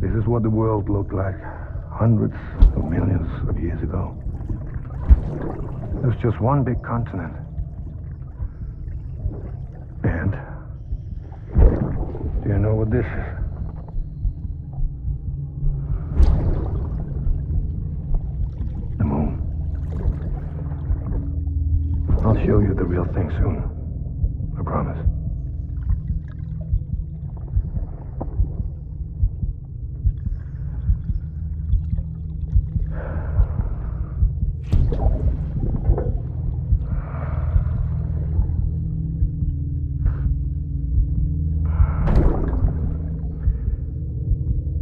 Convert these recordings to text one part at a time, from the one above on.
This is what the world looked like hundreds of millions of years ago. There's just one big continent. And do you know what this is? The moon. I'll show you the real thing soon. I promise.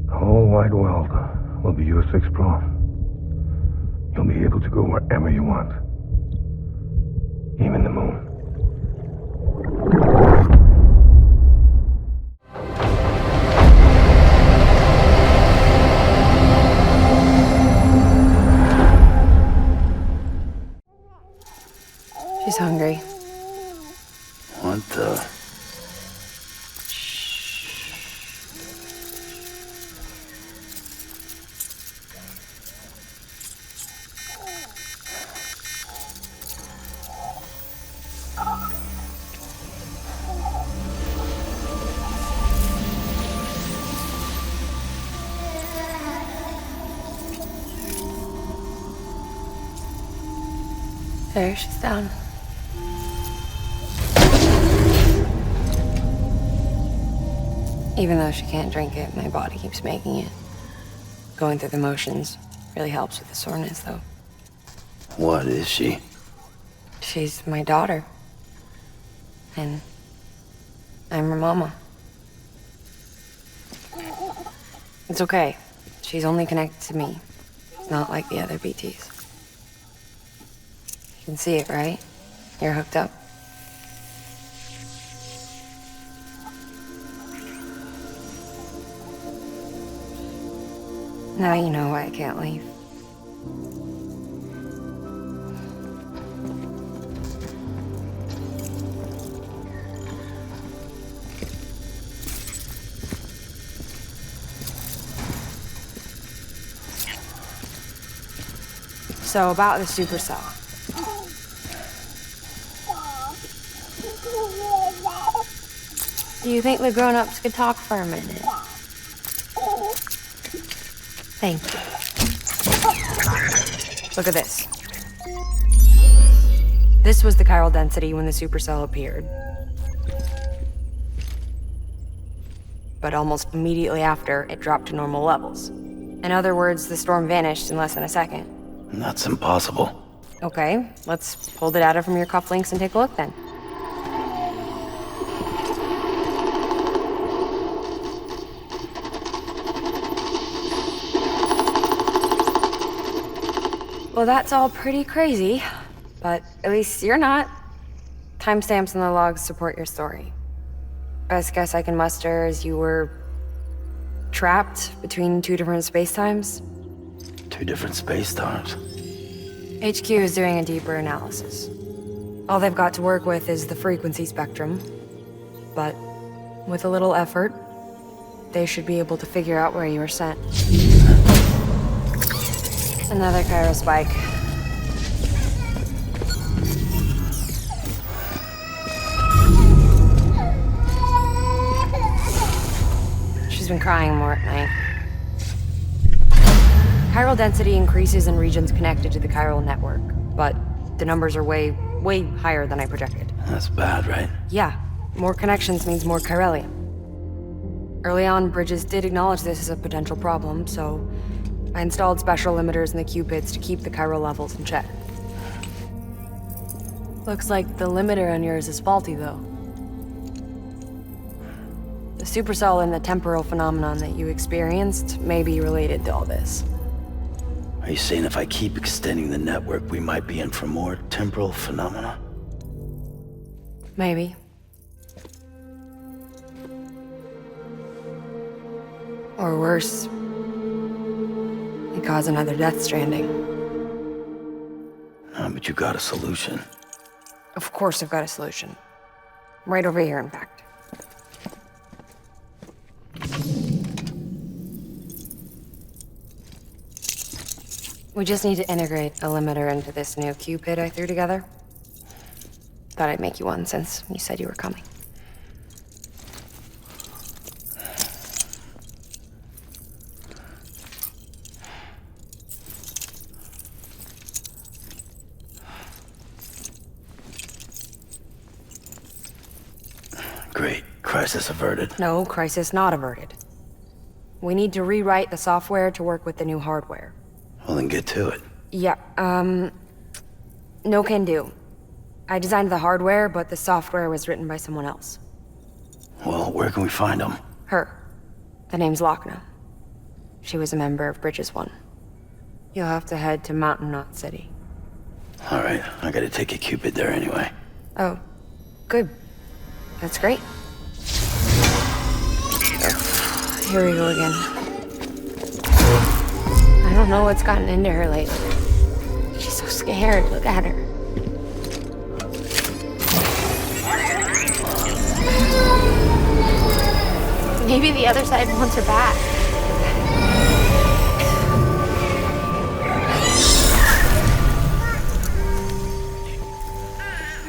The whole wide world will be yours to explore. You'll be able to go wherever you want. Even the moon. She's hungry. What the? There, she's down. Even though she can't drink it, my body keeps making it. Going through the motions really helps with the soreness, though. What is she? She's my daughter. And I'm her mama. It's okay. She's only connected to me. Not like the other BTs. You can see it, right? You're hooked up. Now you know why I can't leave. So about the supercell. Do you think the grown-ups could talk for a minute? Thank you. Look at this. This was the chiral density when the supercell appeared. But almost immediately after, it dropped to normal levels. In other words, the storm vanished in less than a second. That's impossible. Okay, let's pull the data from your cufflinks and take a look then. Well, that's all pretty crazy, but at least you're not. Timestamps in the logs support your story. Best guess I can muster is you were trapped between two different spacetimes. Two different space-times. HQ is doing a deeper analysis. All they've got to work with is the frequency spectrum, but with a little effort, they should be able to figure out where you were sent. Another chiral spike. She's been crying more at night. Chiral density increases in regions connected to the chiral network, but the numbers are way higher than I projected. That's bad, right? Yeah, more connections means more chiralium. Early on, Bridges did acknowledge this as a potential problem, so I installed special limiters in the cupids to keep the chiral levels in check. Looks like the limiter on yours is faulty, though. The supercell and the temporal phenomenon that you experienced may be related to all this. Are you saying if I keep extending the network, we might be in for more temporal phenomena? Maybe. Or worse, it cause another Death Stranding. But you got a solution. Of course I've got a solution. Right over here, in fact. We just need to integrate a limiter into this new Cupid I threw together. Thought I'd make you one since you said you were coming. Great. Crisis averted. No, crisis not averted. We need to rewrite the software to work with the new hardware. Well, then get to it. Yeah, no can do. I designed the hardware, but the software was written by someone else. Well, where can we find them? Her. The name's Lochna. She was a member of Bridges 1. You'll have to head to Mountain Knot City. All right, I gotta take a Cupid there anyway. Oh, good. That's great. Here we go again. I don't know what's gotten into her lately. She's so scared. Look at her. Maybe the other side wants her back.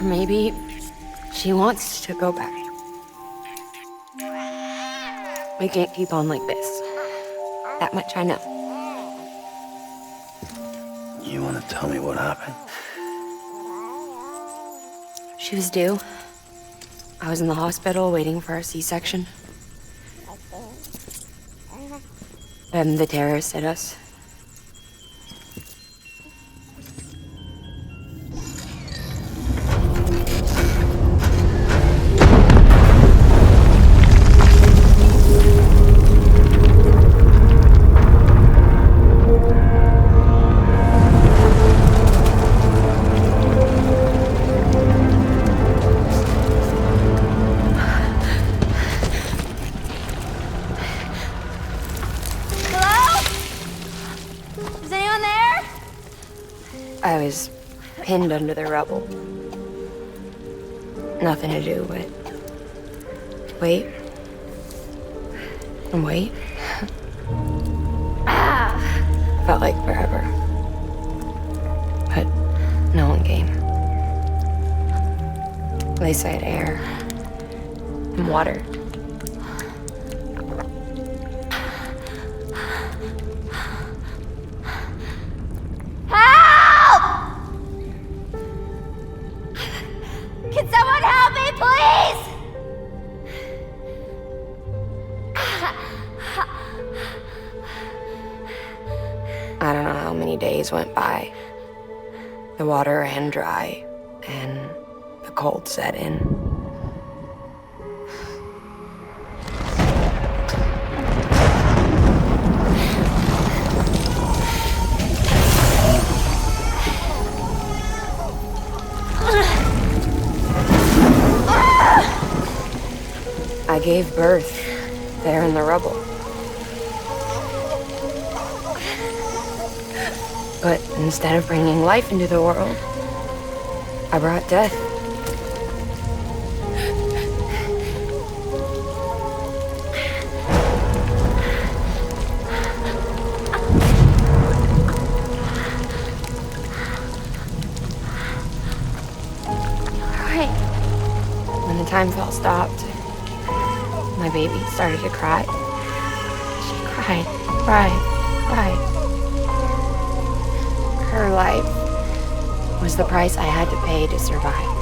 Or maybe she wants to go back. We can't keep on like this. That much I know. You wanna tell me what happened? She was due. I was in the hospital waiting for a C-section. And the terrorists hit us. I was pinned under the rubble. Nothing to do but wait and wait. Felt like forever. But no one came. They said air and water. Can someone help me, please? I don't know how many days went by. The water ran dry, and the cold set in. I gave birth there in the rubble. But instead of bringing life into the world, I brought death. Alright. When the time fell stopped, my baby started to cry. She cried, cried, cried. Her life was the price I had to pay to survive.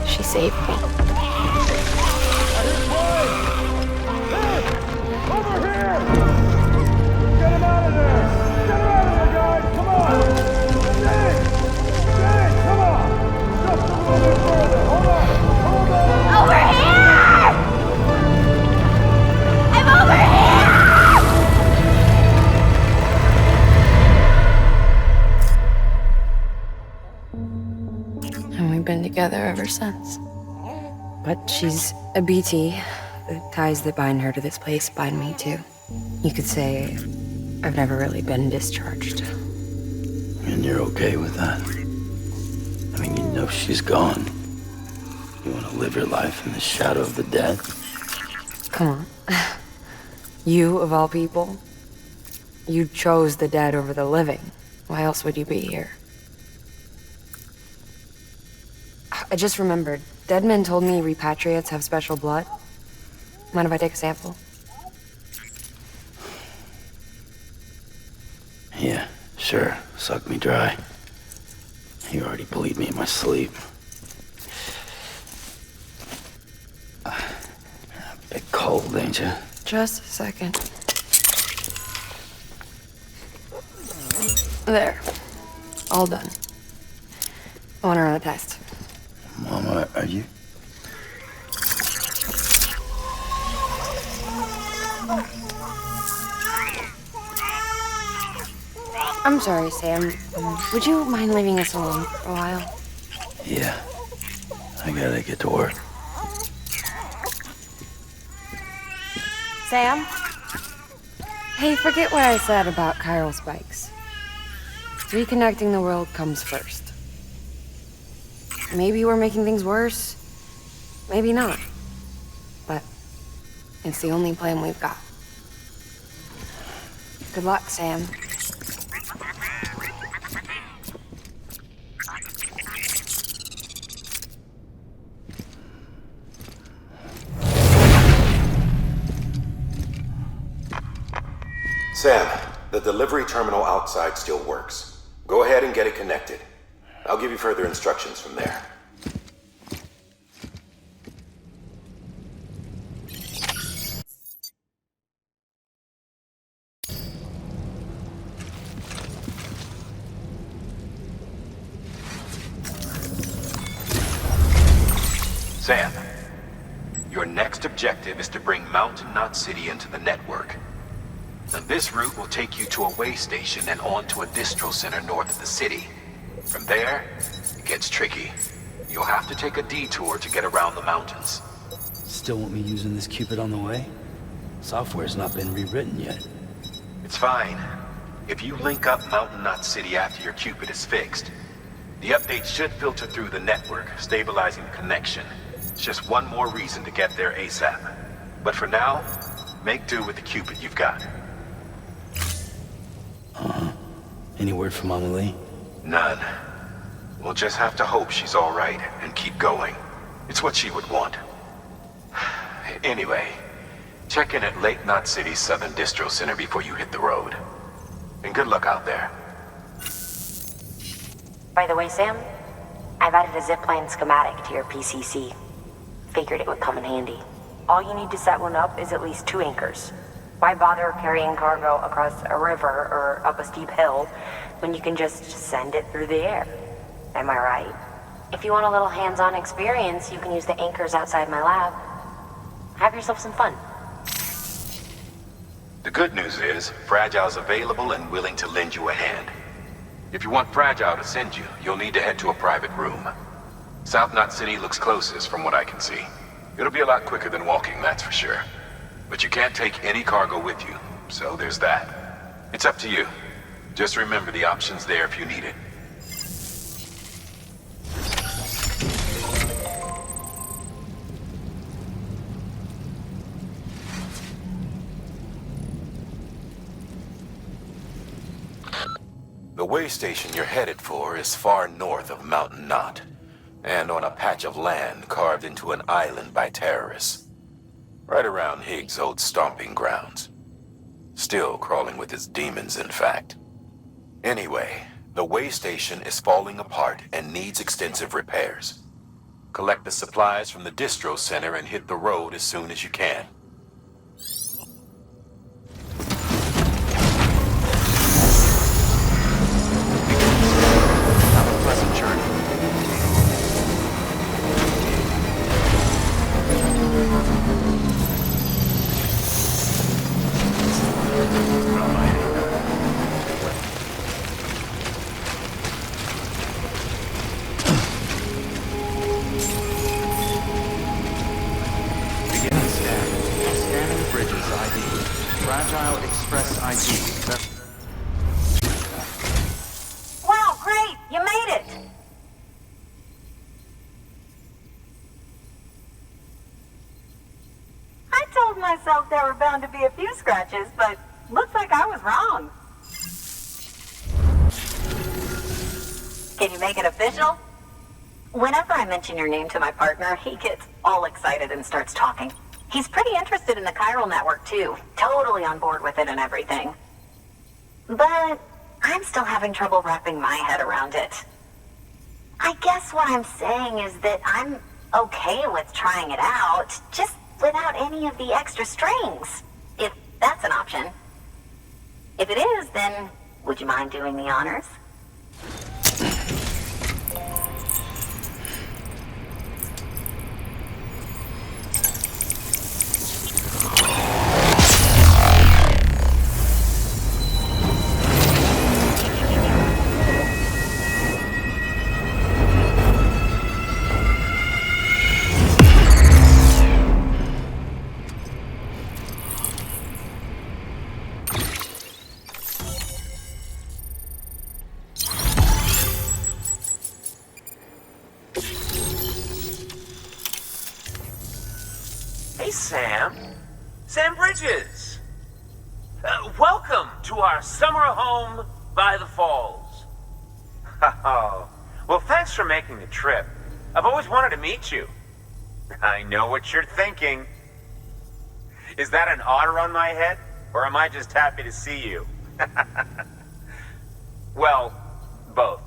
She saved me. Over here! Get him out of there! Get him out of there, guys! Come on! Dang! Dang! Come on! Just a little bit further! Hold on! Hold on! Over here! I'm over here! And we've been together ever since. But she's a BT. The ties that bind her to this place bind me too. You could say I've never really been discharged. And you're okay with that? I mean, you know she's gone. You want to live your life in the shadow of the dead? Come on. You, of all people. You chose the dead over the living. Why else would you be here? I just remembered. Dead men told me repatriates have special blood. Mind if I take a sample? Yeah, sure. Suck me dry. You already believed me in my sleep. Bit cold, ain't you? Just a second. There. All done. I want to run a test. Mama, are you? I'm sorry, Sam. Would you mind leaving us alone for a while? Yeah. I gotta get to work. Sam? Hey, forget what I said about chiral spikes. Reconnecting the world comes first. Maybe we're making things worse. Maybe not. But it's the only plan we've got. Good luck, Sam. Sam, the delivery terminal outside still works. Go ahead and get it connected. I'll give you further instructions from there. Sam, your next objective is to bring Mountain Knot City into the network. Now, this route will take you to a way station and on to a distro center north of the city. From there, it gets tricky. You'll have to take a detour to get around the mountains. Still want me using this Cupid on the way? Software's not been rewritten yet. It's fine. If you link up Mountain Knot City after your Cupid is fixed, the update should filter through the network, stabilizing the connection. It's just one more reason to get there ASAP. But for now, make do with the Cupid you've got. Any word from Mama Lee? None. We'll just have to hope she's all right and keep going. It's what she would want. Anyway, check in at Lake Knot City's Southern Distro Center before you hit the road. And good luck out there. By the way, Sam, I've added a zipline schematic to your PCC. Figured it would come in handy. All you need to set one up is at least 2 anchors. Why bother carrying cargo across a river or up a steep hill when you can just send it through the air? Am I right? If you want a little hands-on experience, you can use the anchors outside my lab. Have yourself some fun. The good news is, Fragile's available and willing to lend you a hand. If you want Fragile to send you, you'll need to head to a private room. South Knot City looks closest from what I can see. It'll be a lot quicker than walking, that's for sure. But you can't take any cargo with you, so there's that. It's up to you. Just remember the option's there if you need it. The way station you're headed for is far north of Mountain Knot, and on a patch of land carved into an island by terrorists. Right around Higgs' old stomping grounds. Still crawling with his demons, in fact. Anyway, the way station is falling apart and needs extensive repairs. Collect the supplies from the distro center and hit the road as soon as you can. Have a pleasant journey. Beginning scan. Scanning bridges ID. Fragile Express ID. Wow, great! You made it! I told myself there were bound to be a few scratches, but Looks like I was wrong. Can you make it official? Whenever I mention your name to my partner, he gets all excited and starts talking. He's pretty interested in the chiral network too, totally on board with it and everything. But I'm still having trouble wrapping my head around it. I guess what I'm saying is that I'm okay with trying it out, just without any of the extra strings, if that's an option. If it is, then would you mind doing the honors? Hey, Sam. Sam Bridges. Welcome to our summer home by the falls. Oh, well, thanks for making the trip. I've always wanted to meet you. I know what you're thinking. Is that an otter on my head, or am I just happy to see you? Well, both.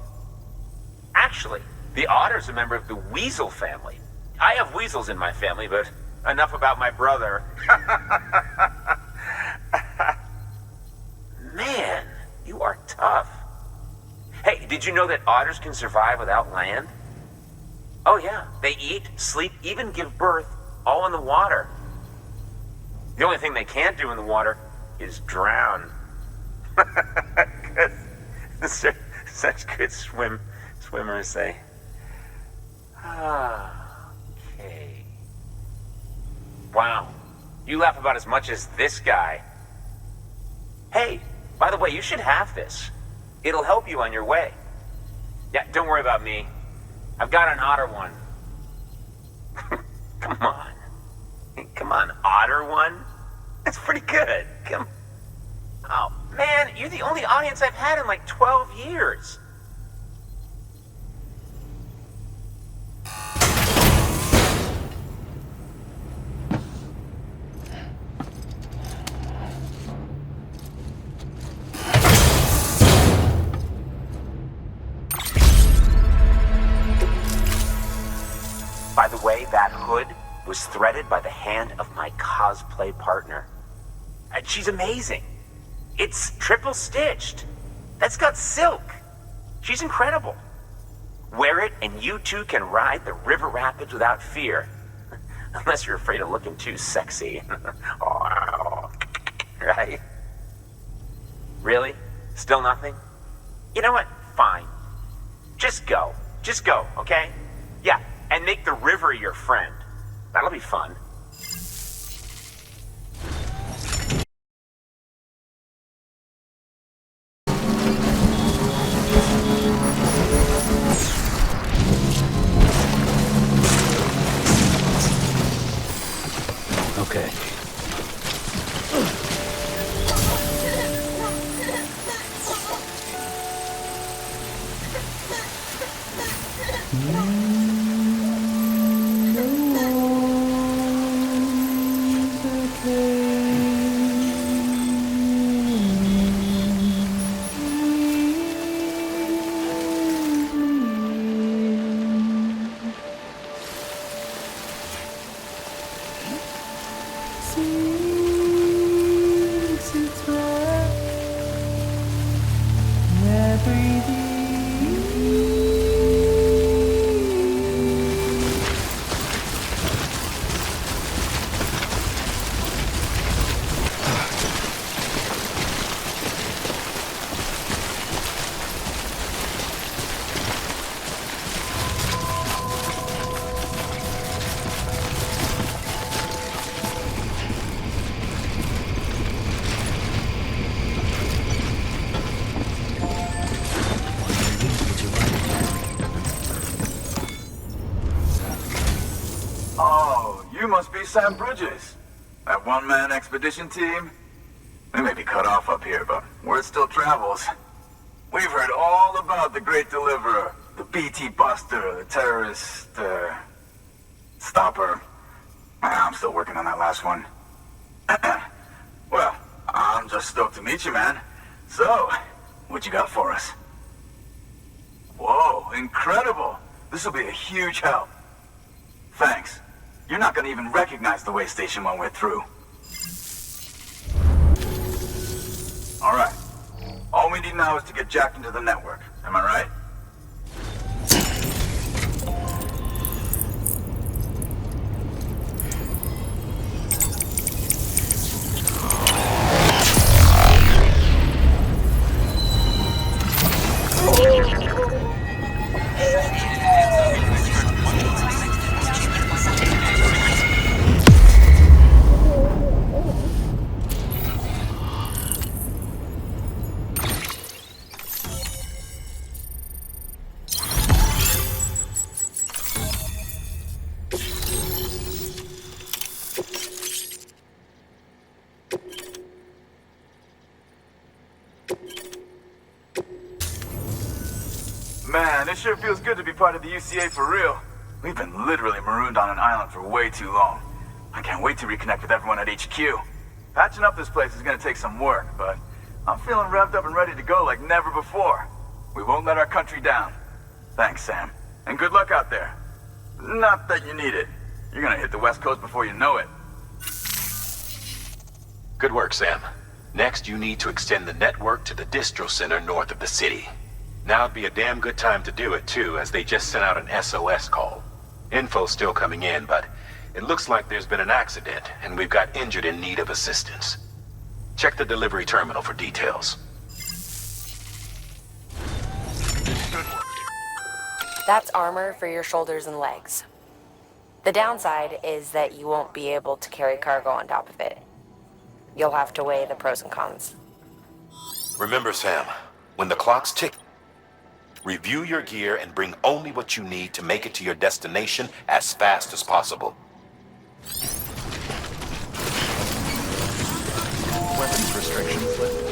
Actually, the otter's a member of the weasel family. I have weasels in my family, but enough about my brother. Man, you are tough. Hey, did you know that otters can survive without land? Oh yeah, they eat, sleep, even give birth, all in the water. The only thing they can't do in the water is drown. Such good swimmers, they... Okay. Wow, you laugh about as much as this guy. Hey, by the way, you should have this. It'll help you on your way. Yeah, don't worry about me. I've got an otter one. Come on. Come on, otter one? That's pretty good. Come. Oh, man, you're the only audience I've had in like 12 years. By the way, that hood was threaded by the hand of my cosplay partner. And she's amazing. It's triple stitched. That's got silk. She's incredible. Wear it and you too can ride the river rapids without fear. Unless you're afraid of looking too sexy. Right? Really? Still nothing? You know what? Fine. Just go. Just go, okay? Yeah. And make the river your friend. That'll be fun. Okay. Oh, you must be Sam Bridges. That one-man expedition team? We may be cut off up here, but word still travels. We've heard all about the Great Deliverer, the BT Buster, the terrorist, stopper. I'm still working on that last one. Well, I'm just stoked to meet you, man. So, what you got for us? Whoa, incredible! This will be a huge help. Thanks. You're not gonna even recognize the way station when we're through. Alright. All we need now is to get jacked into the network. Am I right? Man, it sure feels good to be part of the UCA for real. We've been literally marooned on an island for way too long. I can't wait to reconnect with everyone at HQ. Patching up this place is gonna take some work, but I'm feeling revved up and ready to go like never before. We won't let our country down. Thanks, Sam. And good luck out there. Not that you need it. You're gonna hit the West Coast before you know it. Good work, Sam. Next, you need to extend the network to the distro center north of the city. Now'd be a damn good time to do it, too, as they just sent out an SOS call. Info's still coming in, but it looks like there's been an accident, and we've got injured in need of assistance. Check the delivery terminal for details. That's armor for your shoulders and legs. The downside is that you won't be able to carry cargo on top of it. You'll have to weigh the pros and cons. Remember, Sam, when the clock's ticking, review your gear and bring only what you need to make it to your destination as fast as possible. Weapons restrictions lifted.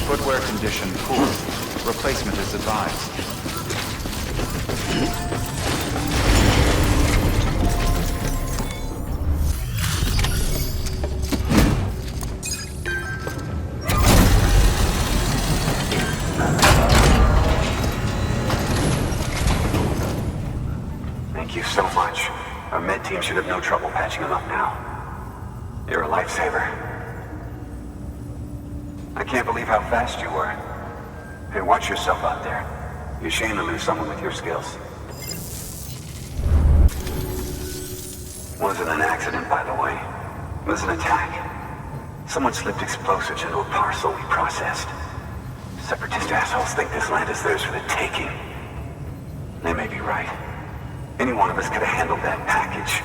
Footwear condition poor. Replacement is advised. Thank you so much. Our med team should have no trouble patching him up now. You're a lifesaver. I can't believe how fast you were. Hey, watch yourself out there. You're ashamed to lose someone with your skills. Wasn't an accident, by the way. It was an attack. Someone slipped explosives into a parcel we processed. Separatist assholes think this land is theirs for the taking. They may be right. Any one of us could have handled that package.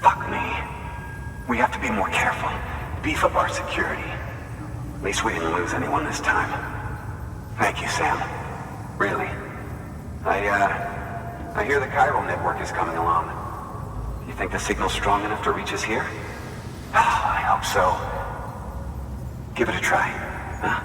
Fuck me. We have to be more careful. Beef up our security. At least we didn't lose anyone this time. Thank you, Sam. Really. I hear the Cairo network is coming along. You think the signal's strong enough to reach us here? I hope so. Give it a try, huh?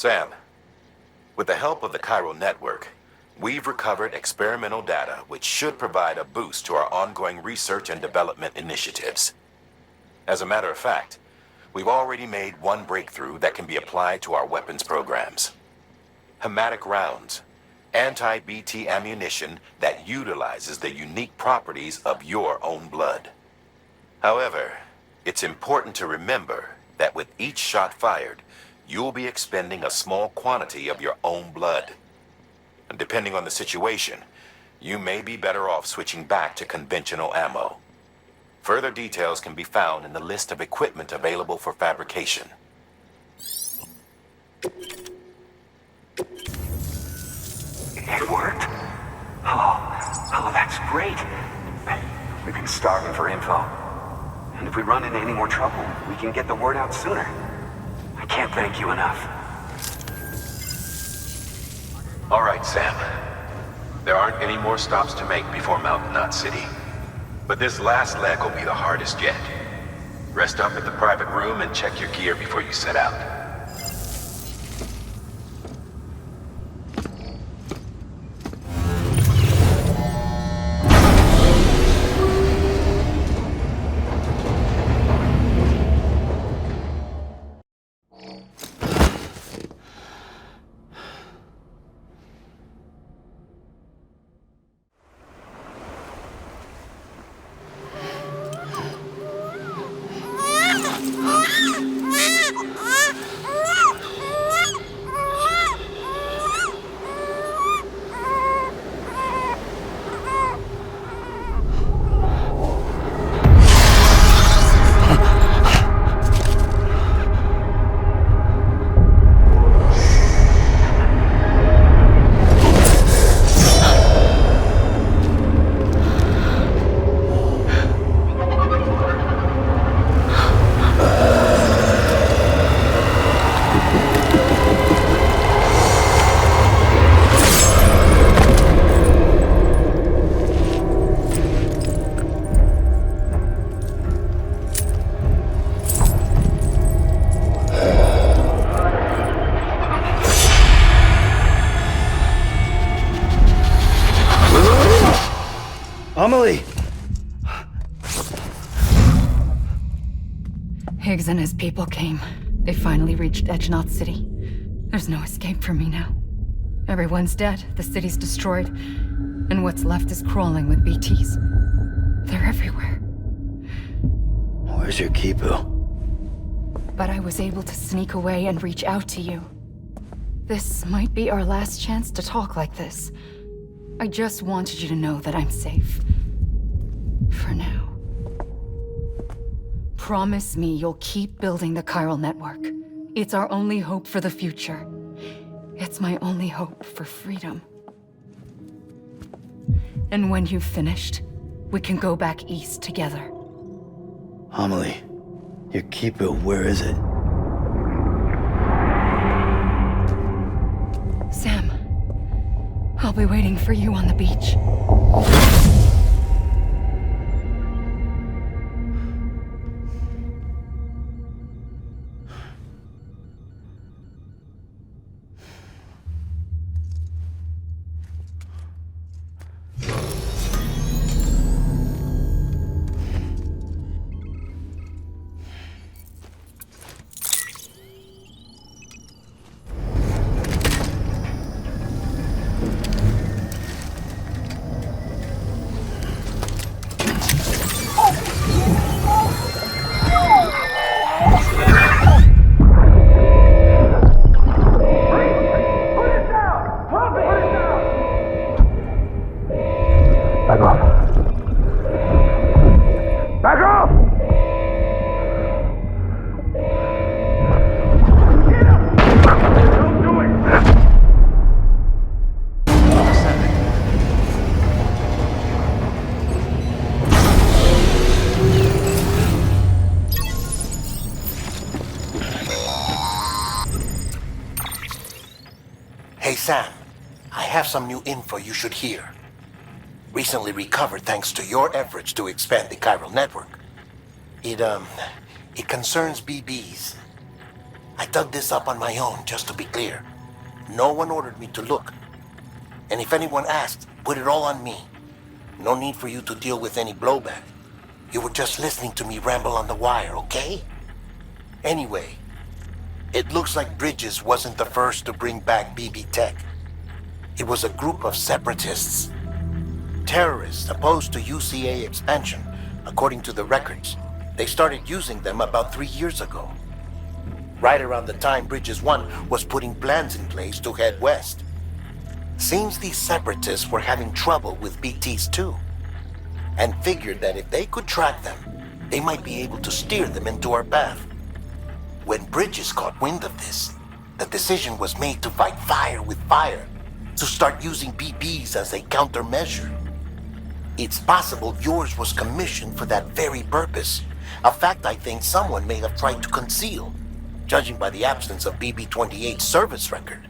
Sam, with the help of the chiral network, we've recovered experimental data which should provide a boost to our ongoing research and development initiatives. As a matter of fact, we've already made one breakthrough that can be applied to our weapons programs. Hematic rounds, anti-BT ammunition that utilizes the unique properties of your own blood. However, it's important to remember that with each shot fired, you'll be expending a small quantity of your own blood. And depending on the situation, you may be better off switching back to conventional ammo. Further details can be found in the list of equipment available for fabrication. It worked? Oh, that's great. We've been starving for info. And if we run into any more trouble, we can get the word out sooner. I can't thank you enough. All right, Sam. There aren't any more stops to make before Mountain Knot City. But this last leg will be the hardest yet. Rest up at the private room and check your gear before you set out. Amelie! Higgs and his people came. They finally reached Edgenot City. There's no escape for me now. Everyone's dead, the city's destroyed, and what's left is crawling with BTs. They're everywhere. Where's your Kipu? But I was able to sneak away and reach out to you. This might be our last chance to talk like this. I just wanted you to know that I'm safe. For now. Promise me you'll keep building the chiral network. It's our only hope for the future. It's my only hope for freedom. And when you've finished, we can go back east together. Amelie, your Kipu, where is it? Sam, I'll be waiting for you on the beach. Hey Sam, I have some new info you should hear. Recently recovered thanks to your efforts to expand the chiral network. It concerns BBs. I dug this up on my own, just to be clear. No one ordered me to look. And if anyone asked, put it all on me. No need for you to deal with any blowback. You were just listening to me ramble on the wire, okay? Anyway, it looks like Bridges wasn't the first to bring back BB Tech. It was a group of separatists. Terrorists opposed to UCA expansion, according to the records. They started using them about 3 years ago. Right around the time Bridges 1 was putting plans in place to head west. Seems these separatists were having trouble with BTs too, and figured that if they could track them, they might be able to steer them into our path. When Bridges caught wind of this, the decision was made to fight fire with fire, to start using BBs as a countermeasure. It's possible yours was commissioned for that very purpose, a fact I think someone may have tried to conceal, judging by the absence of BB-28's service record.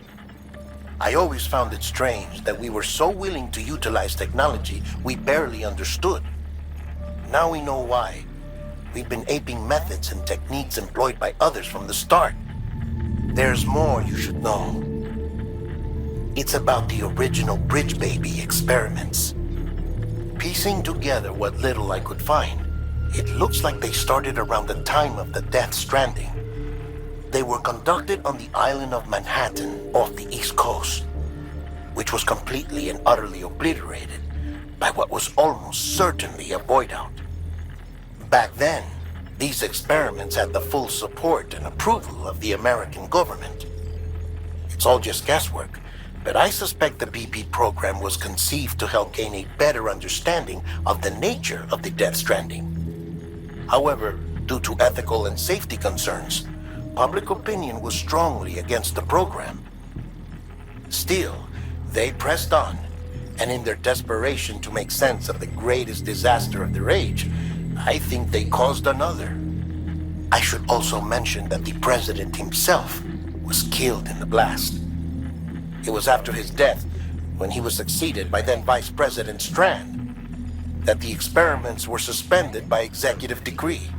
I always found it strange that we were so willing to utilize technology we barely understood. Now we know why. We've been aping methods and techniques employed by others from the start. There's more you should know. It's about the original Bridge Baby experiments. Piecing together what little I could find, it looks like they started around the time of the Death Stranding. They were conducted on the island of Manhattan off the East Coast, which was completely and utterly obliterated by what was almost certainly a void out. Back then, these experiments had the full support and approval of the American government. It's all just guesswork, but I suspect the BB program was conceived to help gain a better understanding of the nature of the Death Stranding. However, due to ethical and safety concerns, public opinion was strongly against the program. Still, they pressed on, and in their desperation to make sense of the greatest disaster of their age, I think they caused another. I should also mention that the president himself was killed in the blast. It was after his death, when he was succeeded by then Vice President Strand, that the experiments were suspended by executive decree.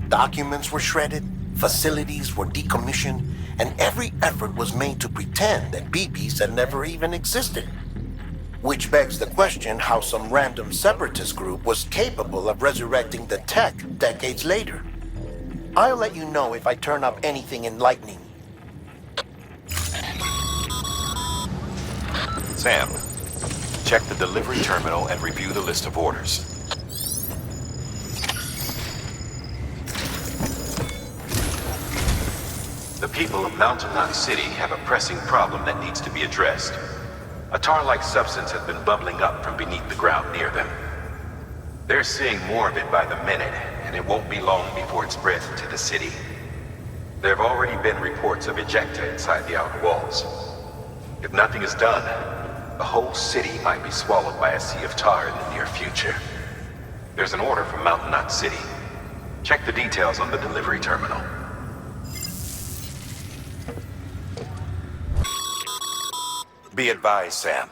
Documents were shredded, facilities were decommissioned, and every effort was made to pretend that BBs had never even existed. Which begs the question how some random separatist group was capable of resurrecting the tech decades later. I'll let you know if I turn up anything enlightening. Sam, check the delivery terminal and review the list of orders. The people of Mountain Knot City have a pressing problem that needs to be addressed. A tar-like substance has been bubbling up from beneath the ground near them. They're seeing more of it by the minute, and it won't be long before it spreads into the city. There have already been reports of ejecta inside the outer walls. If nothing is done, the whole city might be swallowed by a sea of tar in the near future. There's an order from Mountain Knot City. Check the details on the delivery terminal. Be advised, Sam.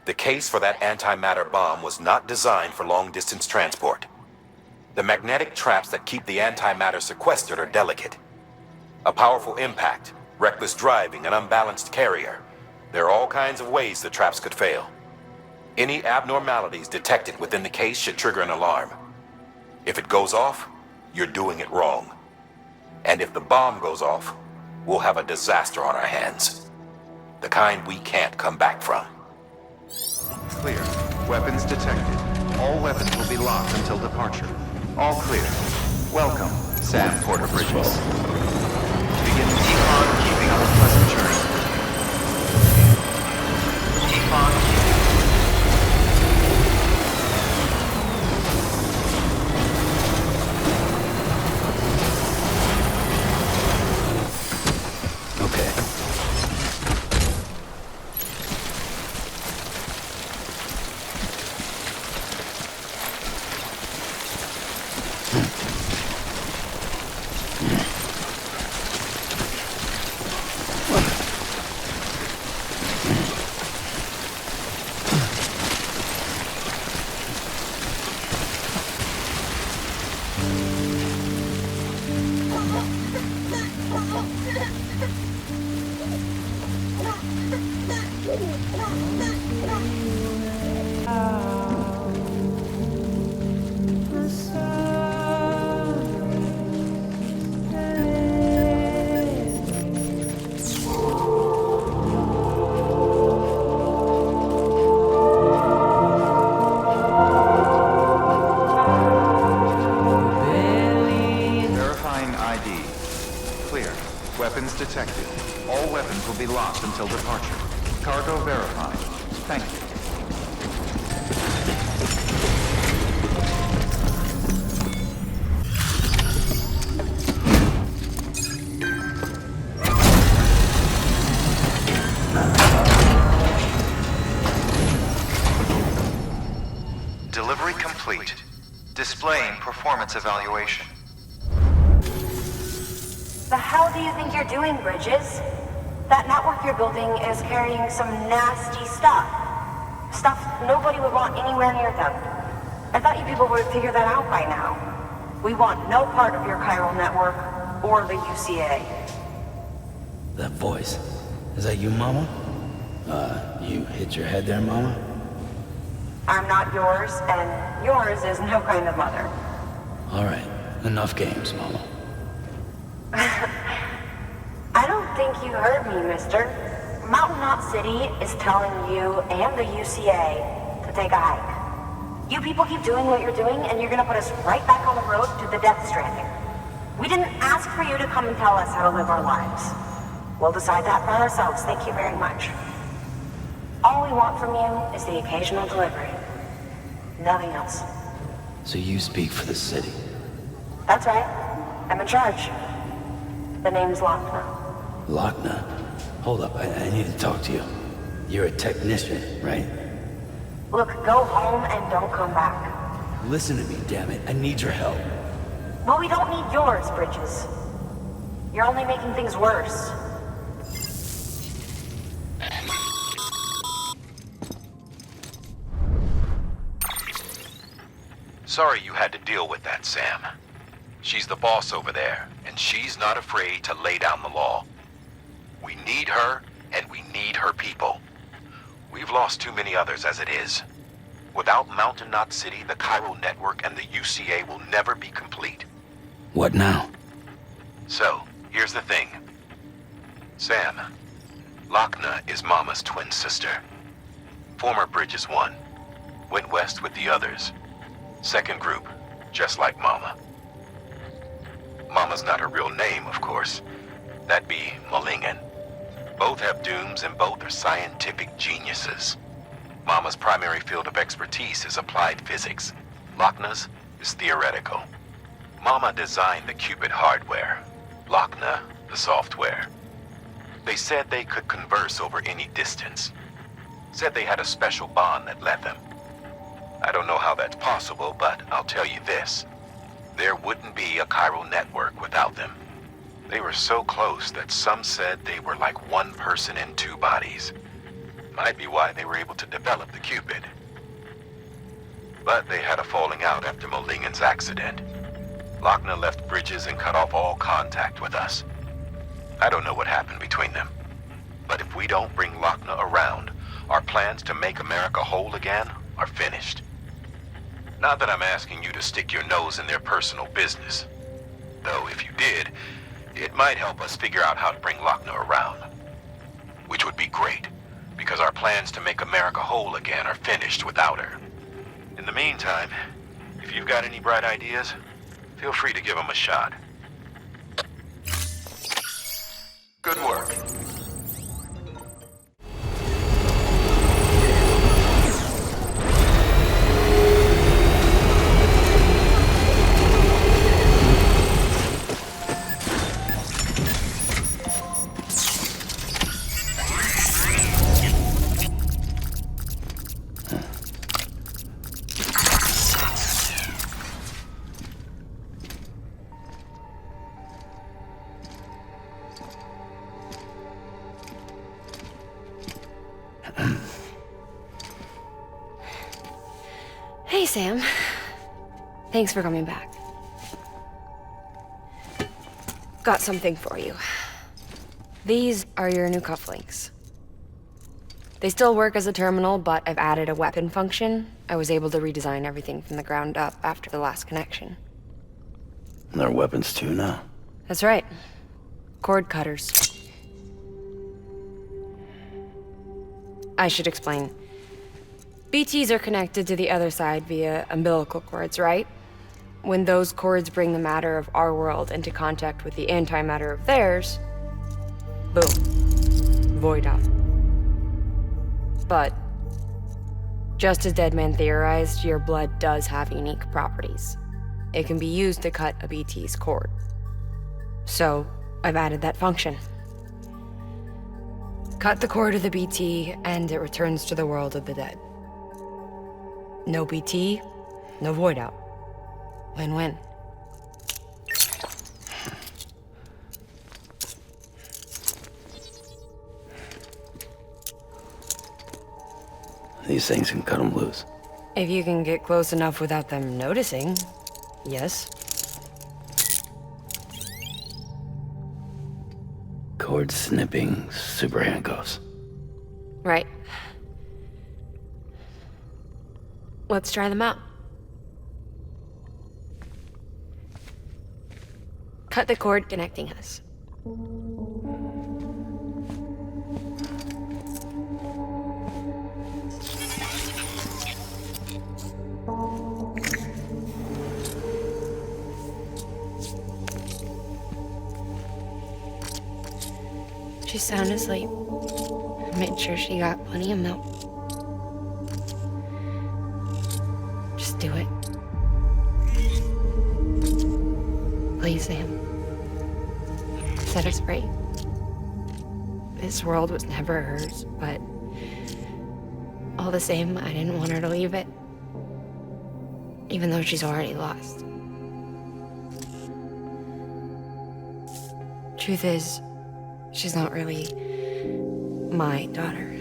The case for that antimatter bomb was not designed for long-distance transport. The magnetic traps that keep the antimatter sequestered are delicate. A powerful impact, reckless driving, an unbalanced carrier. There are all kinds of ways the traps could fail. Any abnormalities detected within the case should trigger an alarm. If it goes off, you're doing it wrong. And if the bomb goes off, we'll have a disaster on our hands. The kind we can't come back from. Clear. Weapons detected. All weapons will be locked until departure. All clear. Welcome, Sam Porter Bridges. Begin decon, keeping on a pleasant journey. Decon. Weapons detected. All weapons will be locked until departure. Cargo verified. Thank you. Delivery complete. Displaying performance evaluation. The hell do you think you're doing, Bridges? That network you're building is carrying some nasty stuff. Stuff nobody would want anywhere near them. I thought you people would figure that out by now. We want no part of your chiral network or the UCA. That voice. Is that you, Mama? You hit your head there, Mama? I'm not yours, and yours is no kind of mother. All right. Enough games, Mama. I don't think you heard me, mister. Mountain Knot City is telling you and the UCA to take a hike. You people keep doing what you're doing, and you're gonna put us right back on the road to the Death Stranding. We didn't ask for you to come and tell us how to live our lives. We'll decide that for ourselves, thank you very much. All we want from you is the occasional delivery. Nothing else. So you speak for the city? That's right. I'm in charge. The name's Lochner. Lochner? Hold up, I need to talk to you. You're a technician, right? Look, go home and don't come back. Listen to me, damn it. I need your help. Well, we don't need yours, Bridges. You're only making things worse. Sorry you had to deal with that, Sam. She's the boss over there, and she's not afraid to lay down the law. We need her, and we need her people. We've lost too many others as it is. Without Mountain Knot City, the chiral network and the UCA will never be complete. What now? So, here's the thing. Sam, Lochner is Mama's twin sister. Former Bridges 1. Went west with the others. Second group, just like Mama. Mama's not her real name, of course. That'd be Malingen. Both have dooms and both are scientific geniuses. Mama's primary field of expertise is applied physics. Lochner's is theoretical. Mama designed the Cupid hardware. Lochner, the software. They said they could converse over any distance. Said they had a special bond that led them. I don't know how that's possible, but I'll tell you this. There wouldn't be a chiral network without them. They were so close that some said they were like one person in two bodies. Might be why they were able to develop the Cupid. But they had a falling out after Molingen's accident. Lochner left Bridges and cut off all contact with us. I don't know what happened between them. But if we don't bring Lochner around, our plans to make America whole again are finished. Not that I'm asking you to stick your nose in their personal business. Though if you did, it might help us figure out how to bring Lochner around. Which would be great, because our plans to make America whole again are finished without her. In the meantime, if you've got any bright ideas, feel free to give them a shot. Good work. Hey, Sam. Thanks for coming back. Got something for you. These are your new cufflinks. They still work as a terminal, but I've added a weapon function. I was able to redesign everything from the ground up after the last connection. And there are weapons too now. That's right. Cord cutters. I should explain. BTs are connected to the other side via umbilical cords, right? When those cords bring the matter of our world into contact with the antimatter of theirs, boom. Void out. But, just as Deadman theorized, your blood does have unique properties. It can be used to cut a BT's cord. So, I've added that function. Cut the cord of the BT, and it returns to the world of the dead. No BT, no void out. Win-win. These things can cut them loose. If you can get close enough without them noticing, yes. Cord snipping super handcuffs. Right. Let's try them out. Cut the cord connecting us. She's sound asleep. I made sure she got plenty of milk. Just do it. Please, Sam. Set us free. This world was never hers, but all the same, I didn't want her to leave it. Even though she's already lost. Truth is, she's not really my daughter.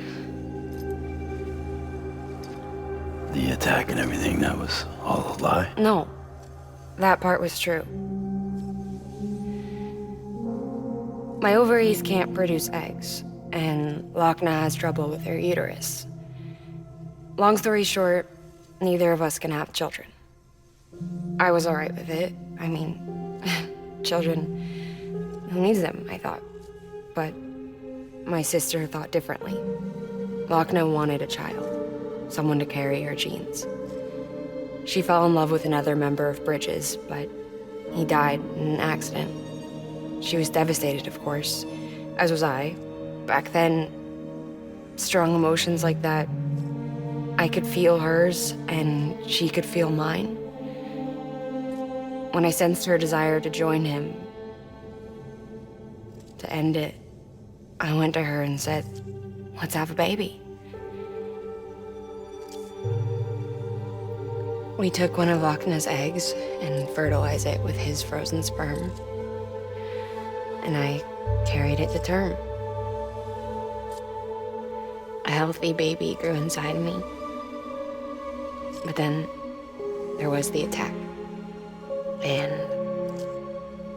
The attack and everything, that was all a lie? No, that part was true. My ovaries can't produce eggs, and Lochna has trouble with her uterus. Long story short, neither of us can have children. I was alright with it. I mean, children, who needs them, I thought. But my sister thought differently. Lochna wanted a child, someone to carry her genes. She fell in love with another member of Bridges, but he died in an accident. She was devastated, of course, as was I. Back then, strong emotions like that, I could feel hers, and she could feel mine. When I sensed her desire to join him, to end it, I went to her and said, let's have a baby. We took one of Lochna's eggs and fertilized it with his frozen sperm. And I carried it to term. A healthy baby grew inside me. But then there was the attack. And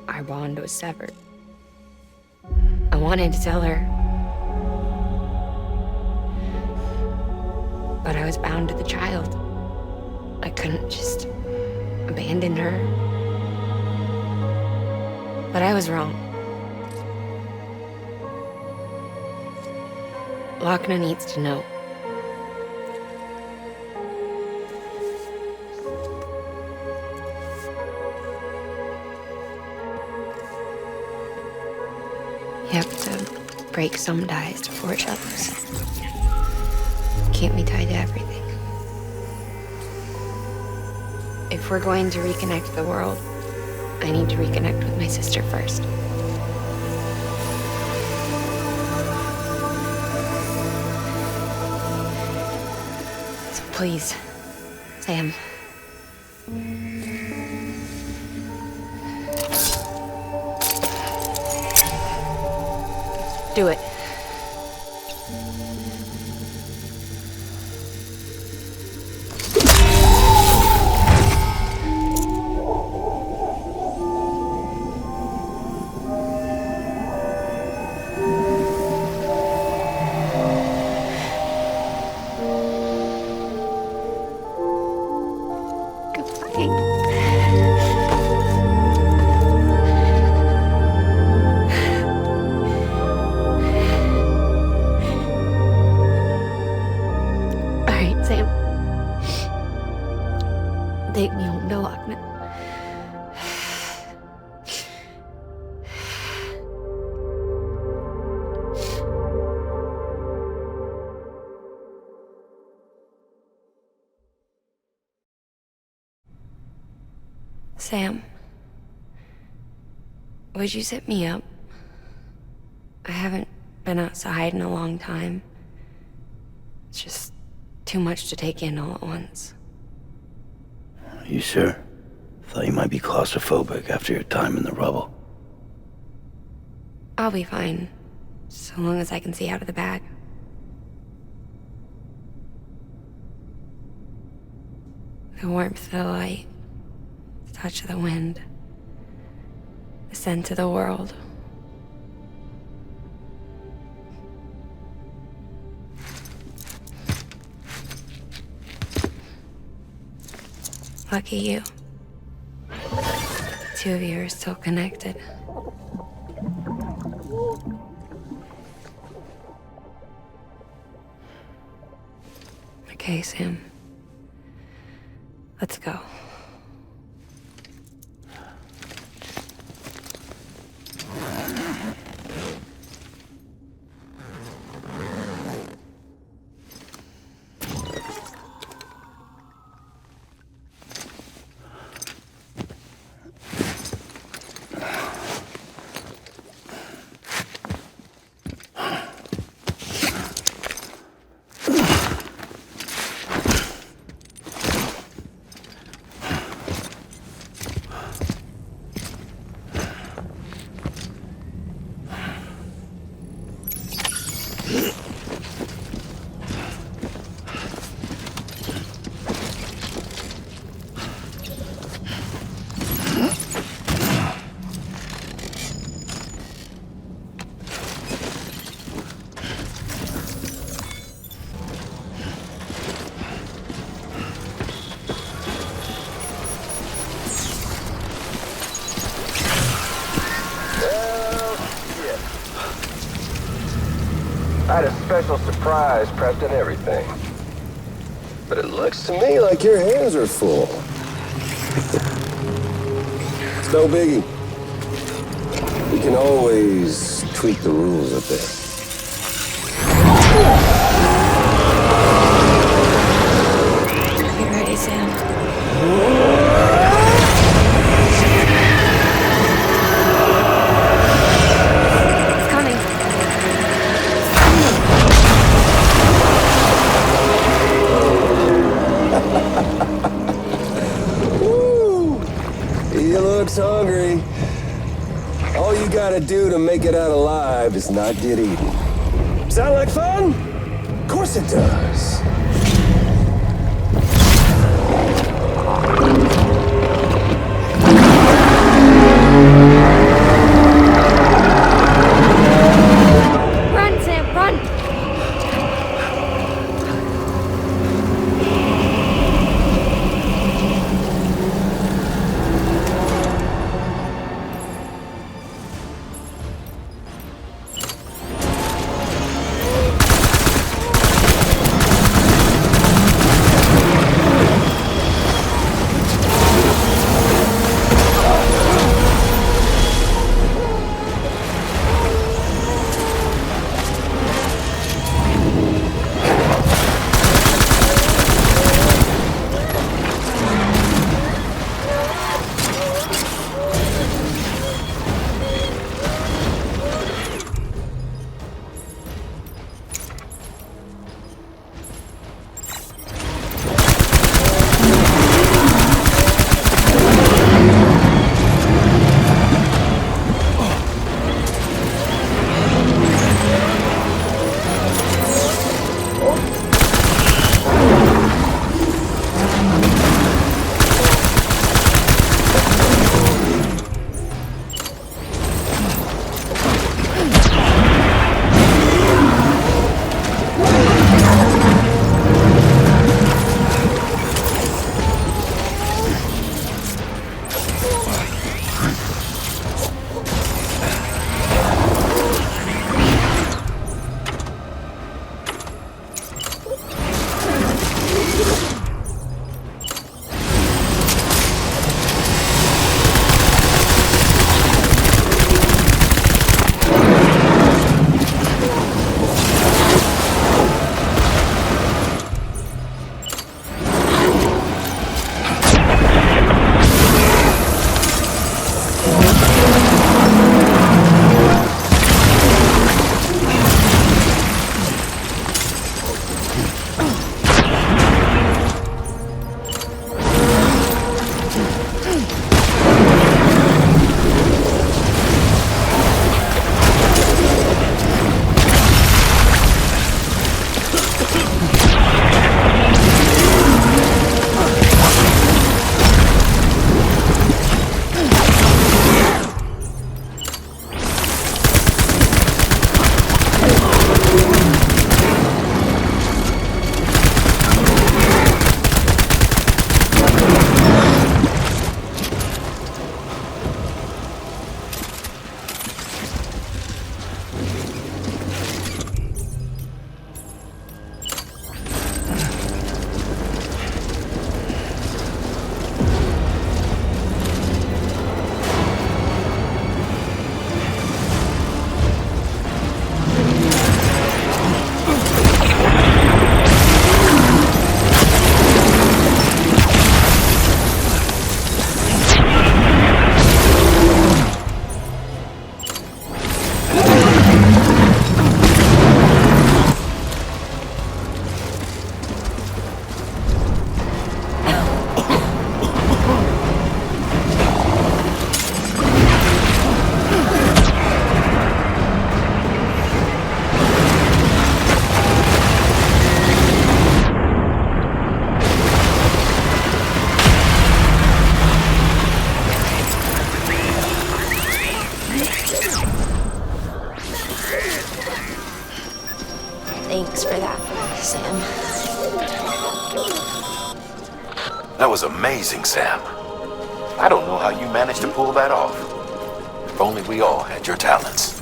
our bond was severed. I wanted to tell her. But I was bound to the child. I couldn't just abandon her. But I was wrong. Lochna needs to know. You have to break some ties to forge others. Can't be tied to everything. If we're going to reconnect the world, I need to reconnect with my sister first. So please, Sam. Do it. take me home to Lochner. Sam, would you set me up? I haven't been outside in a long time. It's just too much to take in all at once. You sure? Thought you might be claustrophobic after your time in the rubble. I'll be fine, so long as I can see out of the bag. The warmth of the light, the touch of the wind, the scent of the world. Lucky you. The two of you are still connected. Okay, Sam. Let's go. I had a special surprise prepped and everything. But it looks to me like your hands are full. It's no biggie. We can always tweak the rules a bit. Get ready, Sam. Hungry. All you gotta do to make it out alive is not get eaten. Sound like fun? Of course it does. Run, Sam, run! Sam. That was amazing, Sam. I don't know how you managed to pull that off. If only we all had your talents.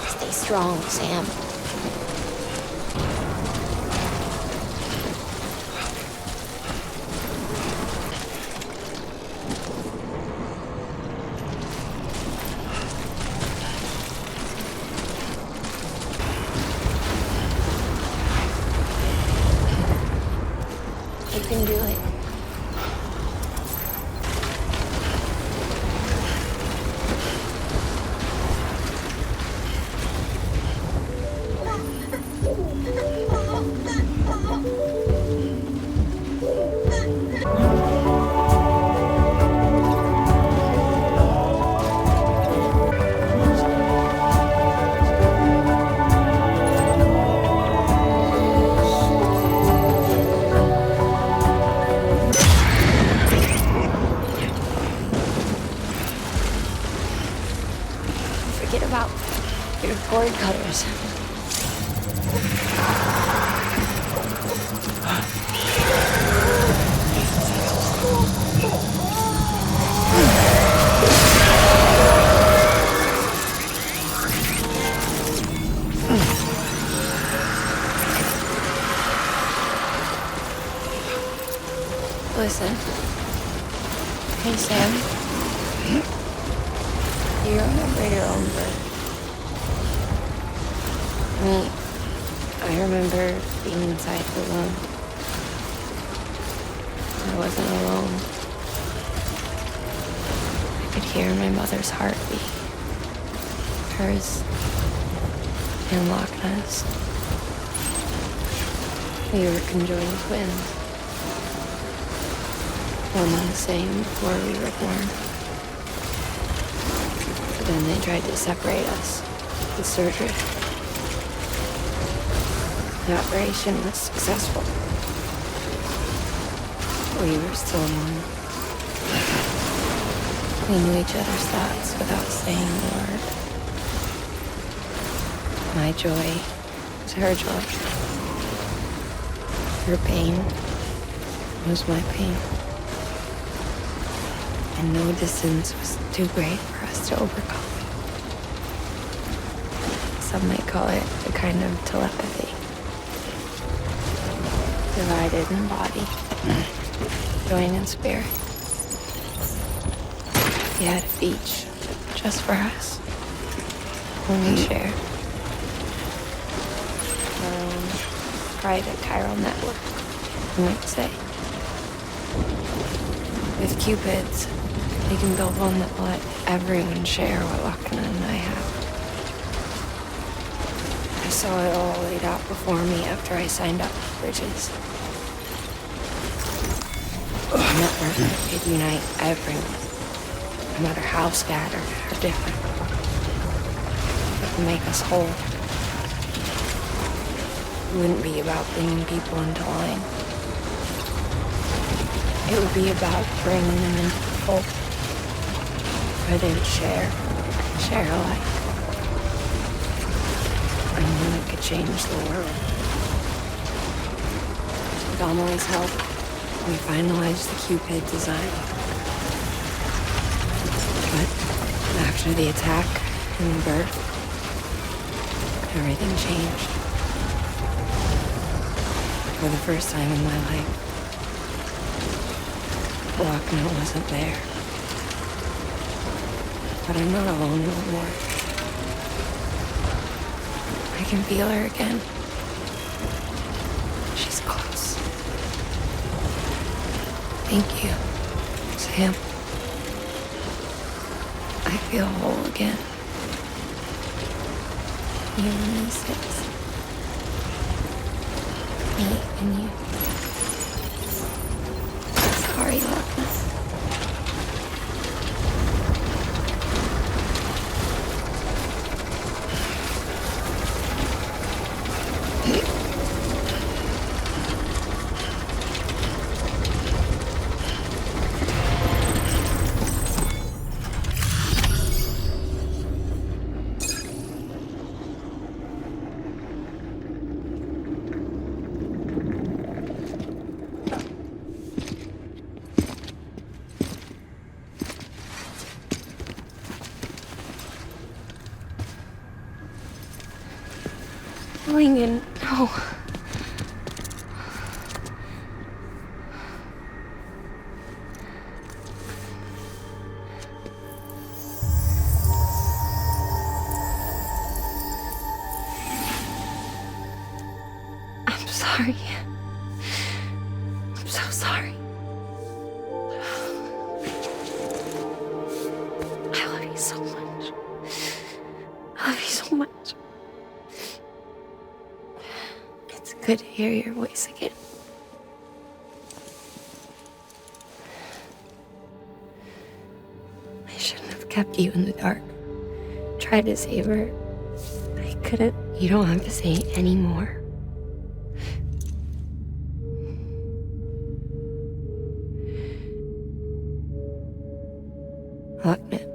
Stay strong, Sam. You can do it. Forget about your cord cutters. Listen. Hey, Sam. Do you remember your own birth? I remember being inside the womb. I wasn't alone. I could hear my mother's heartbeat. Hers and Lochna's. We were conjoined twins. One and the same before we were born. But then they tried to separate us with surgery. The operation was successful. We were still one. We knew each other's thoughts without saying a word. My joy was her joy. Her pain was my pain. And no distance was too great for us to overcome. Some might call it a kind of telepathy. Divided in body, joined in spirit. Yet each, just for us, only shared our own private chiral network, you might say. With Cupids, we can build one that will let everyone share what Lochna and I have. I saw it all laid out before me after I signed up with Bridges. A network that could unite everyone, no matter how scattered or different. It would make us whole. It wouldn't be about bringing people into line. It would be about bringing them into the fold, where they would share alike. I knew it could change the world. With Amelie's help, we finalized the Cupid design. But after the attack and the birth, everything changed. For the first time in my life, Lochna wasn't there. But I'm not alone anymore. I can feel her again. She's close. Thank you, Sam. I feel whole again. You and me, Sis. Me and you. Sorry, Lochna. Lincoln, no. I'm sorry. I'm so sorry. I love you so much. I love you so much. It's good to hear your voice again. I shouldn't have kept you in the dark. Tried to save her. I couldn't. You don't have to say any more. Look, man.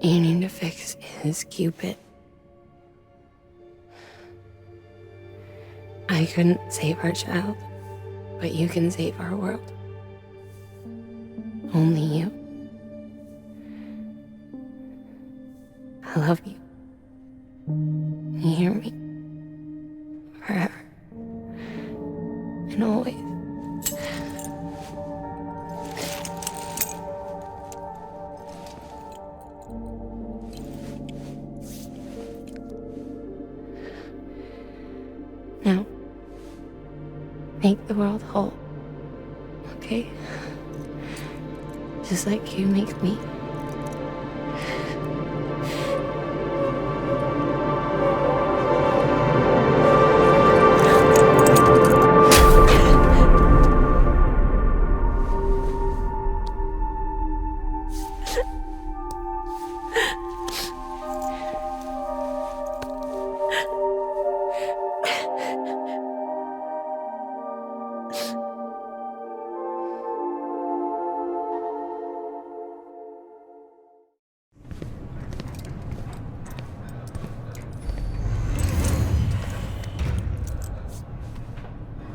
You need to fix his Cupid. I couldn't save our child, but you can save our world. Only you. I love you. You hear me? Forever. And always. Now, make the world whole, okay? Just like you make me.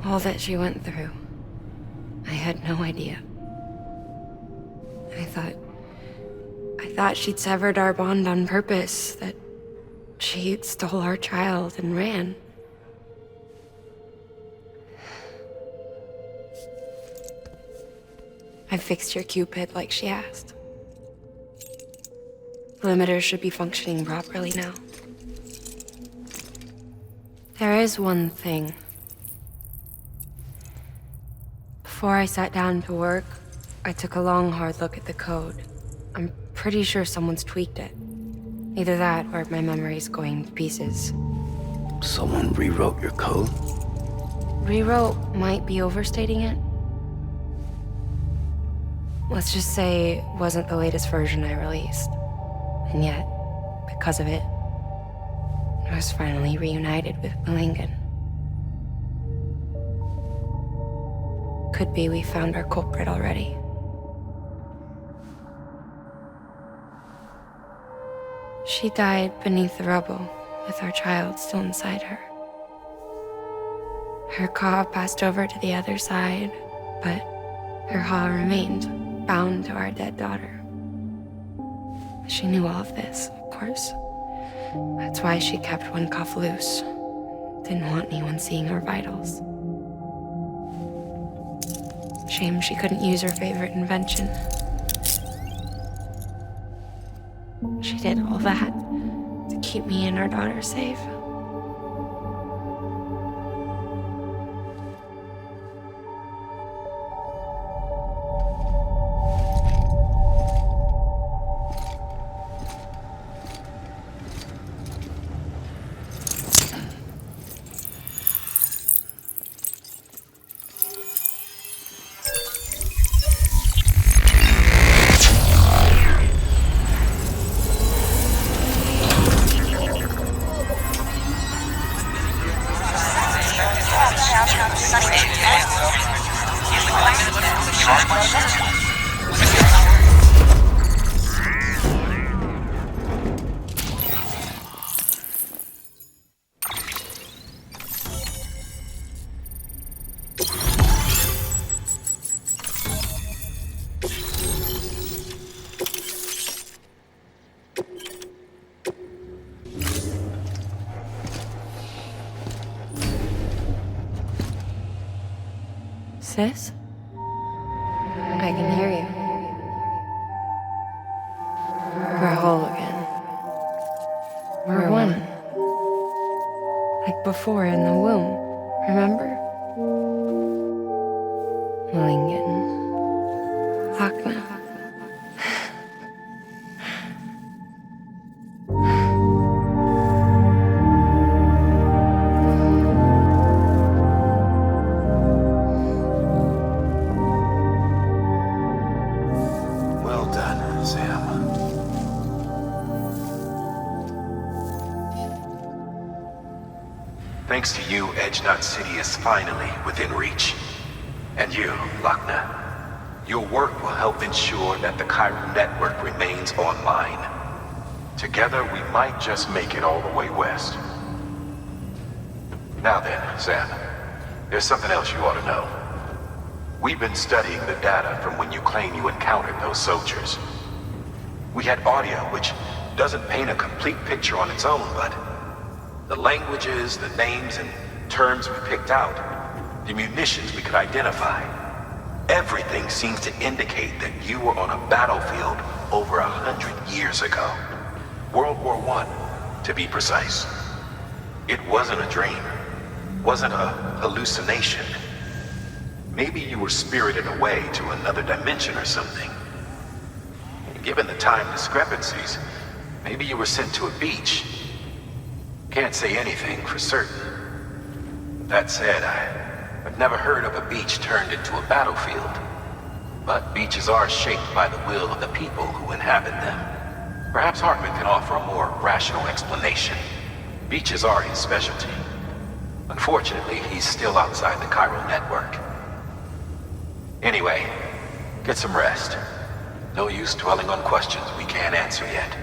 All that she went through, I had no idea. I thought she'd severed our bond on purpose, that she stole our child and ran. I fixed your Cupid like she asked. The limiter should be functioning properly now. There is one thing. Before I sat down to work, I took a long, hard look at the code. I'm pretty sure someone's tweaked it. Either that, or my memory's going to pieces. Someone rewrote your code? Rewrote might be overstating it. Let's just say it wasn't the latest version I released. And yet, because of it, I was finally reunited with Lincoln. Could be we found our culprit already. She died beneath the rubble, with our child still inside her. Her Ka passed over to the other side, but her Ha remained, bound to our dead daughter. She knew all of this, of course. That's why she kept one cuff loose. Didn't want anyone seeing her vitals. Shame she couldn't use her favorite invention. She did all that to keep me and our daughter safe. is? I can hear you. We're whole again. We're one. Like before in the womb, remember? Lingen. Akna. Well done, Sam. Thanks to you, Edgenut City is finally within reach. And you, Lakna, your work will help ensure that the Chiral network remains online. Together, we might just make it all the way west. Now then, Sam, there's something else you ought to know. We've been studying the data from when you claim you encountered those soldiers. We had audio which doesn't paint a complete picture on its own, but the languages, the names, and terms we picked out, the munitions we could identify, everything seems to indicate that you were on a battlefield over 100 years ago. World War I, to be precise. It wasn't a dream. Wasn't a hallucination. Maybe you were spirited away to another dimension or something. Given the time discrepancies, maybe you were sent to a beach. Can't say anything for certain. That said, I've never heard of a beach turned into a battlefield. But beaches are shaped by the will of the people who inhabit them. Perhaps Hartman can offer a more rational explanation. Beaches are his specialty. Unfortunately, he's still outside the Chiral network. Anyway, get some rest. No use dwelling on questions we can't answer yet.